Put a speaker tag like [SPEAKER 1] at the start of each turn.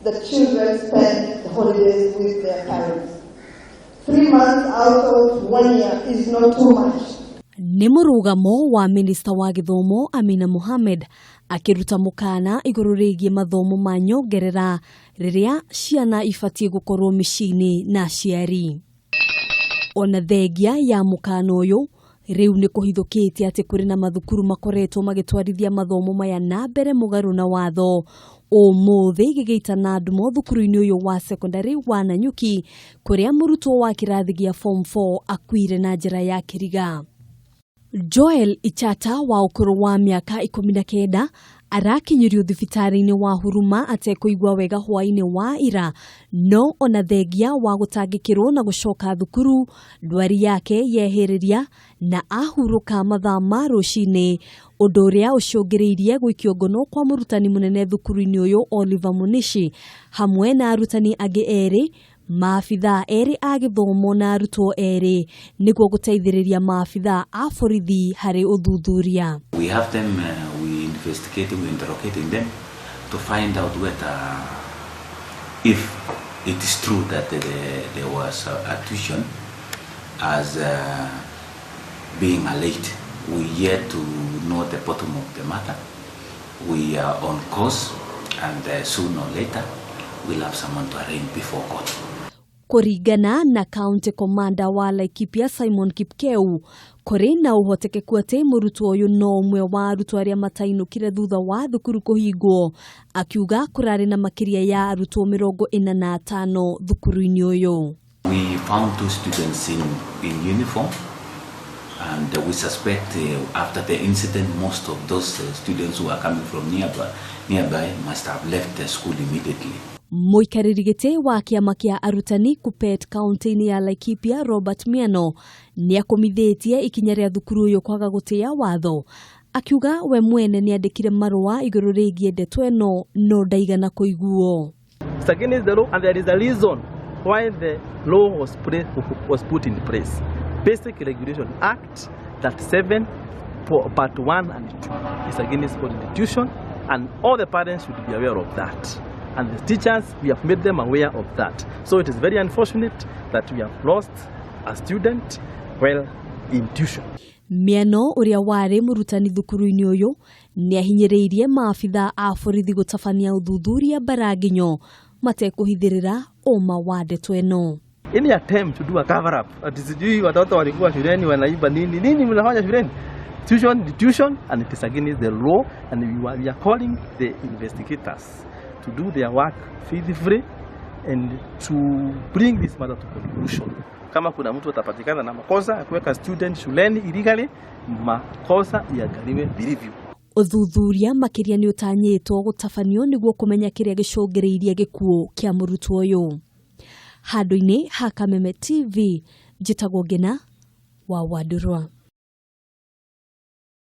[SPEAKER 1] the children spend the holidays with their parents. 3 months out of 1 year is not too much.
[SPEAKER 2] Nĩ mũrũgamo wa Minista wa Gĩthomo Amina Mohammed akĩruta mũkana igũrũ rĩgiĩ mathomo ma nyongerera rĩrĩa ciana ibatie gũkorwo micii-ini na aciari. Ona thengia ya mũkana ũyũ rĩu nĩ kũhithũkĩte atĩ kũrĩ na mathukuru makoretwo magĩtwarithia mathomo maya na mbere mũgarũ na watho. Umuthi gĩgĩita na ndumo thukuru-ini ũyũ wa thekondari wa Nanyuki kũrĩa Murutwo wa kĩrathi gĩa form 4 akuire na njira ya kiriga. Joel Ichata wa ukuru wa miaka 19 arakinyirio thibitari-ini wa Huruma atekũigua wega hwai-ini wa ira, no ona thengia wa gũtangĩkĩrwo na gũcoka thukuru ndwari yake yehĩrĩria na ahurũka mathaa ma rũcinĩ, ũndũ ũrĩa ũcũngĩrĩirie gwĩkio ngono kwa mũrutani mũnene thukuru-ini ũyũ Oliver Munishi hamwe na arutani angĩ erĩ, Maabitha erĩ a gĩthomo na arutwo erĩ nĩguo gũteithĩrĩria maabitha a borithi harĩ ũthuthuria.
[SPEAKER 3] We have them, we interrogating them to find out whether if it is true that there was a tuition as being alleged. We yet to know the bottom of the matter. We are on course, and sooner or later we'll have someone to arraign before court.
[SPEAKER 2] Kurerikana na kaunti commander wa Laikipia Simon Kipkeu kũrĩ na ũhotekeku atĩ Murutwo ũyũ no ũmwe wa arutwo arĩa matainũkire thutha wa thukuru kũhingwo, akiuga kũrarĩ na makĩria ya arutwo 45 thukuru-ini ũyũ.
[SPEAKER 3] We found 2 students in uniform, and we suspect after the incident most of those students who are coming from nearby must have left the school immediately.
[SPEAKER 2] Mũikarĩri gĩtĩ wa kĩama kĩa arutani Kuppet kaunti-ini ya Laikipia Robert Miano nĩ akomithĩtie ikinya rĩa thukuru ũyũ kwaga gũtĩa watho, akiuga we mwene nĩ andĩkire marũa igũrũ rĩgiĩ ndeto ĩno no ndaigana kũiguo.
[SPEAKER 4] It's against the law, and there is a reason why the law was put in place. Basic Regulation Act that 7 part 1 and 2 is against institution, and all the parents should be aware of that. And the teachers, we have made them aware of that. So it is very unfortunate that we have lost a student while in tuition.
[SPEAKER 2] Miano uria warĩ mũrutani thukuru-ini ũyũ nĩ ahinyĩrĩirie maabitha a borithi gũtabania ũthuthuria baraginyo matekũhithĩrĩra ũma wa ndeto ĩno.
[SPEAKER 4] Any attempt to do a cover up, atisijui watoto walikuwa shuleni wanaiba nini mnafanya shuleni? Tuition, and it is against the law, and we are calling the investigators to do their work faithfully and to bring this matter to conclusion. Kama kuna mtu atapatikana na makosa ya kuweka student shuleni illegally, makosa iangaliwe vilivyo.
[SPEAKER 2] Ũthuthuria makĩria nĩ ũtanyĩtwo gũtabanio nĩguo kũmenya kĩrĩa gĩcũngĩrĩirie gĩkuũ kĩa Murutwo ũyũ. Handũ-inĩ ha Kameme TV, njĩtagwo Ngina wa Wadurwa.